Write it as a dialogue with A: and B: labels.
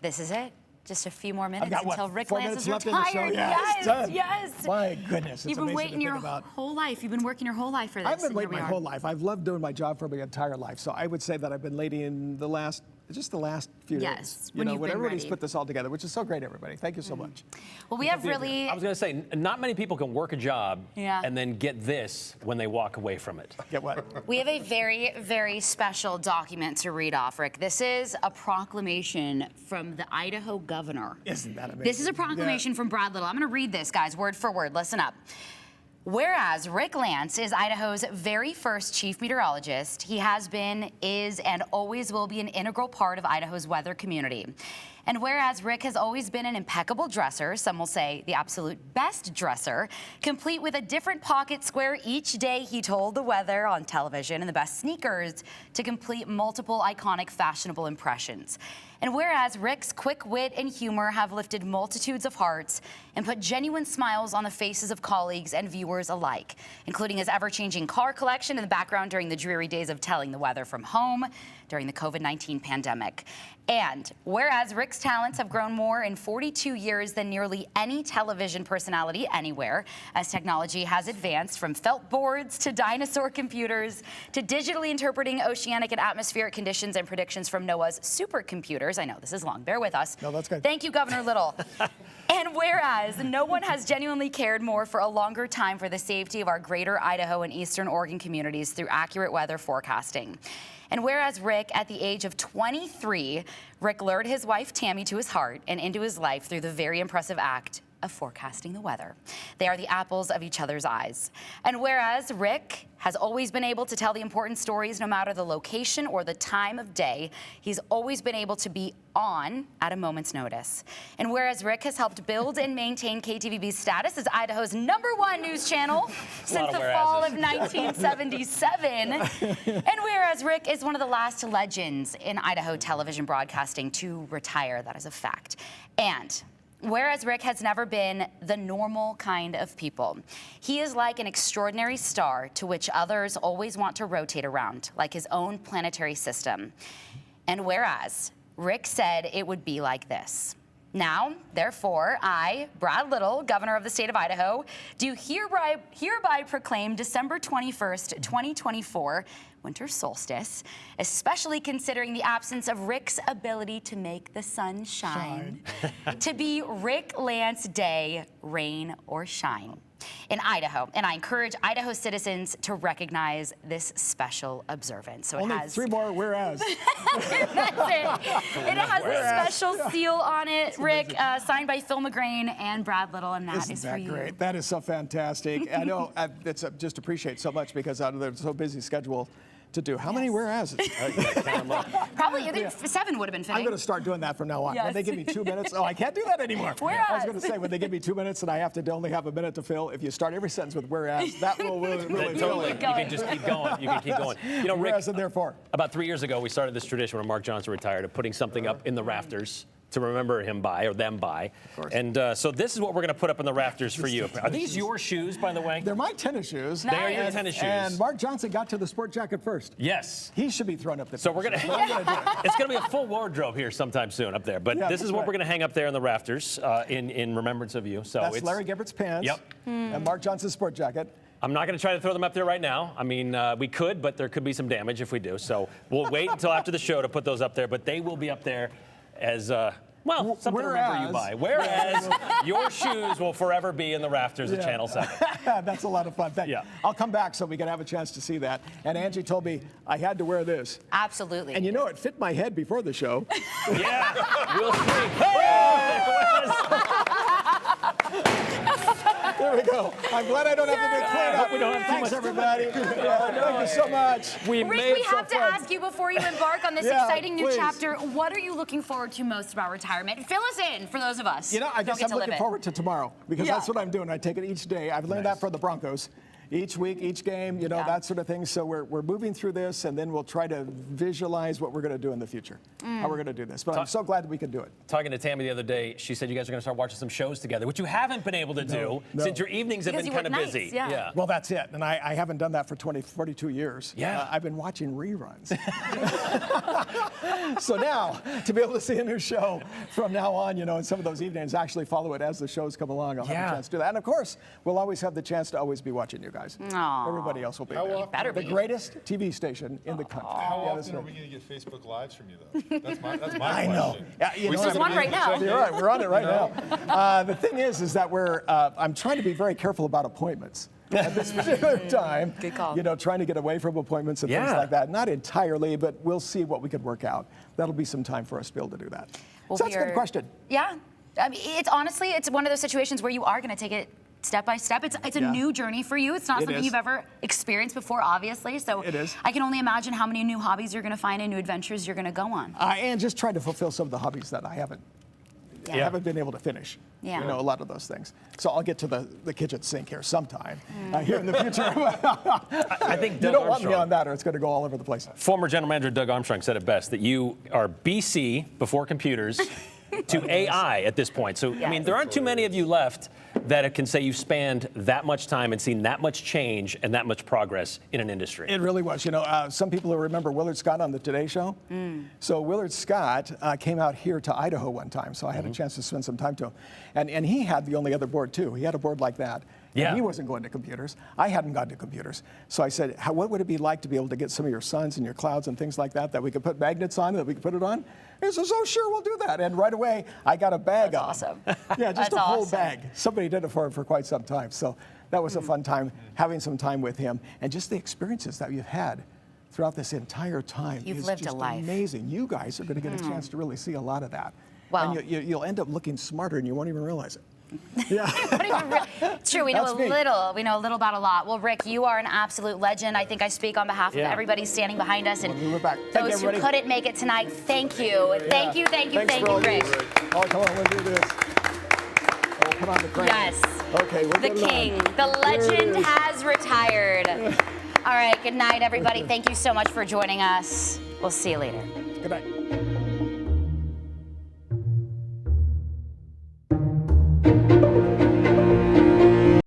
A: this is it. Just a few more minutes
B: I've got,
A: until
B: what,
A: Rick
B: 4
A: Lantz
B: minutes
A: is
B: left in the show?
A: retired.
B: Yeah, it's done.
A: Yes.
B: My goodness, it's
A: You've been
B: amazing
A: waiting
B: to
A: your
B: think about.
A: whole life. You've been working your whole life for this.
B: I've been
A: and
B: waiting
A: here
B: my
A: we are.
B: whole life. I've loved doing my job for my entire life. So I would say that I've been late in the last few days.
A: Yes,
B: You
A: when
B: know,
A: you've
B: when
A: been
B: everybody's
A: ready.
B: put this all together, which is so great, everybody. Thank you so much.
A: Well, we have really.
C: I was going to say, not many people can work a job
A: Yeah.
C: and then get this when they walk away from it.
B: Get what?
A: We have a very, very special document to read off, Rick. This is a proclamation from the Idaho governor.
B: Isn't that amazing?
A: This is a proclamation from Brad Little. I'm going to read this, guys, word for word. Listen up. Whereas Rick Lantz is Idaho's very first chief meteorologist, he has been, is, and always will be an integral part of Idaho's weather community. And whereas Rick has always been an impeccable dresser, some will say the absolute best dresser, complete with a different pocket square each day he told the weather on television and the best sneakers to complete multiple iconic fashionable impressions. And whereas Rick's quick wit and humor have lifted multitudes of hearts and put genuine smiles on the faces of colleagues and viewers alike, including his ever-changing car collection in the background during the dreary days of telling the weather from home during the COVID-19 pandemic. And whereas Rick's talents have grown more in 42 years than nearly any television personality anywhere, as technology has advanced from felt boards to dinosaur computers to digitally interpreting oceanic and atmospheric conditions and predictions from NOAA's supercomputers. I know this is long, bear with us.
B: No, that's good.
A: Thank you, Governor Little. And whereas no one has genuinely cared more for a longer time for the safety of our greater Idaho and Eastern Oregon communities through accurate weather forecasting. And whereas Rick, at the age of 23, Rick lured his wife Tammy to his heart and into his life through the very impressive act of forecasting the weather. They are the apples of each other's eyes. And whereas Rick has always been able to tell the important stories no matter the location or the time of day, he's always been able to be on at a moment's notice. And whereas Rick has helped build and maintain KTVB's status as Idaho's #1 news channel since the fall of 1977, and whereas Rick is one of the last legends in Idaho television broadcasting to retire, that is a fact. And whereas Rick has never been the normal kind of people, he is like an extraordinary star to which others always want to rotate around, like his own planetary system. And whereas Rick said it would be like this. Now, therefore, I, Brad Little, governor of the state of Idaho, do hereby proclaim December 21st, 2024, winter solstice, especially considering the absence of Rick's ability to make the sun shine, to be Rick Lantz Day, rain or shine, in Idaho. And I encourage Idaho citizens to recognize this special observance. So
B: Only
A: it has
B: 3 more whereas.
A: That's it. It has a special seal on it, Rick, signed by Phil McGrain and Brad Little, and that is for you.
B: Isn't that great? That is so fantastic. I know, it's just appreciate so much because out of their so busy schedule to do. How many whereases?
A: Probably 7 would have been fitting.
B: I'm going to start doing that from now on.
A: Yes.
B: When they give me 2 minutes, oh, I can't do that anymore.
A: Whereas.
B: I was going to say, when they give me 2 minutes and I have to only have a minute to fill, if you start every sentence with whereas, that will really fill
C: Totally.
B: it.
C: You can just keep going. You can keep going. You know, Rick,
B: Whereas and therefore.
C: about 3 years ago, we started this tradition when Mark Johnson retired of putting something up in the rafters to remember him by, or them by. And so this is what we're going to put up in the rafters for you. Are these your shoes, by the way?
B: They're my tennis shoes.
A: Nice.
C: They are your tennis shoes.
B: And Mark Johnson got to the sport jacket first.
C: Yes.
B: He should be thrown up the
C: So we're going to, it's going to be a full wardrobe here sometime soon up there. But
B: Yeah,
C: this is
B: that's
C: what
B: right.
C: we're going to hang up there in the rafters in remembrance of you. So
B: That's
C: it's,
B: Larry Gibbert's pants.
C: Yep.
B: And Mark Johnson's sport jacket.
C: I'm not going to try to throw them up there right now. I mean, we could, but there could be some damage if we do. So we'll wait until after the show to put those up there. But they will be up there as, well, something to remember you by. Whereas your shoes will forever be in the rafters at Channel 7.
B: That's a lot of fun.
C: Yeah.
B: I'll come back so we can have a chance to see that. And Angie told me I had to wear this.
A: Absolutely.
B: And you know, it fit my head before the show.
C: Yeah, we'll see. Hey!
B: There we go. I'm glad I don't have to do cleanup.
C: We don't have too
B: Thanks,
C: much.
B: everybody. Thank you so much.
C: We
A: Rick,
C: made
A: we have to ask you before you embark on this
B: Yeah,
A: exciting new
B: please.
A: chapter, what are you looking forward to most about retirement? Fill us in for those of us.
B: You know, I
A: who don't
B: guess
A: get
B: I'm
A: to live
B: looking
A: it.
B: forward to tomorrow because
A: Yeah.
B: that's what I'm doing. I take it each day. I've learned that from the Broncos. each week, each game, you know, that sort of thing. So we're moving through this, and then we'll try to visualize what we're going to do in the future, how we're going to do this. But I'm so glad that we can do it.
C: Talking to Tammy the other day, she said you guys are going to start watching some shows together, which you haven't been able to do since your evenings have been kind of busy.
A: Yeah.
B: Well, that's it. And I haven't done that for 42 years.
C: Yeah.
B: I've been watching reruns. So now, to be able to see a new show from now on, you know, in some of those evenings, actually follow it as the shows come along, I'll have a chance to do that. And of course, we'll always have the chance to always be watching you guys.
A: Aww.
B: Everybody else will be
D: How
B: there.
D: often-
A: Better
B: The
A: be.
B: greatest TV station in the country.
D: How
B: Yeah, that's
D: often are
B: right.
D: we going to get Facebook Lives from you, though? That's my
B: I know.
D: question.
B: Yeah, you
D: We
B: know,
D: said
A: There's one
D: we
A: right
D: didn't
A: now.
D: check
B: You're
D: in.
B: right. We're on it right now. The thing is that I'm trying to be very careful about appointments at this particular time.
A: Good call.
B: You know, trying to get away from appointments and things
C: Yeah.
B: like that. Not entirely, but we'll see what we could work out. That'll be some time for us to be able to do that.
A: Well,
B: So that's a good
A: we're-
B: question.
A: Yeah. I mean, it's honestly, it's one of those situations where you are going to take it step by step. It's a new journey for you. It's not
B: It
A: something
B: is.
A: you've ever experienced before, obviously. So
B: It is.
A: I can only imagine how many new hobbies you're going to find and new adventures you're going to go on.
B: And just trying to fulfill some of the hobbies that I haven't been able to finish.
A: Yeah.
B: You know, a lot of those things. So I'll get to the kitchen sink here sometime here in the future.
C: I think
B: You
C: Doug
B: don't want me
C: Armstrong,
B: on that or it's going to go all over the place.
C: former general manager Doug Armstrong, said it best, that you are BC, before computers, to AI at this point. So, I mean, there aren't too many of you left that can say you've spanned that much time and seen that much change and that much progress in an industry.
B: It really was. You know, some people will remember Willard Scott on the Today Show. So Willard Scott came out here to Idaho one time, so I had a chance to spend some time to him. And he had the only other board, too. He had a board like that.
C: Yeah.
B: And he wasn't going to computers. I hadn't gone to computers. So I said, what would it be like to be able to get some of your suns and your clouds and things like that we could put magnets on, that we could put it on? And he says, oh, sure, we'll do that. And right away, I got a bag
A: That's
B: on.
A: awesome.
B: Yeah, just
A: That's
B: a whole
A: awesome.
B: bag. Somebody did it for him for quite some time. So that was a fun time, having some time with him, and just the experiences that you've had throughout this entire time.
A: You've
B: is
A: lived a
B: just
A: life.
B: amazing. You guys are going to get a chance to really see a lot of that.
A: Well-
B: and you'll end up looking smarter, and you won't even realize it. Yeah.
A: It's true. We know
B: That's
A: a
B: me.
A: little. We know a little about a lot. Well, Rick, you are an absolute legend. I think I speak on behalf of
C: Yeah.
A: everybody standing behind us and
B: We're back. Thank you,
A: those who
B: everybody.
A: couldn't make it tonight. Thank you. Thank you. Thank you.
B: Thanks
A: Thank
B: for
A: you,
B: all
A: Rick.
B: Oh, come on, we'll do this. Oh, put on the crown.
A: Yes.
B: Okay, we'll
A: The
B: get it on.
A: king, the
B: There it
A: legend
B: is.
A: has retired. All right. Good night, everybody. Thank you so much for joining us. We'll see you later.
B: Good night.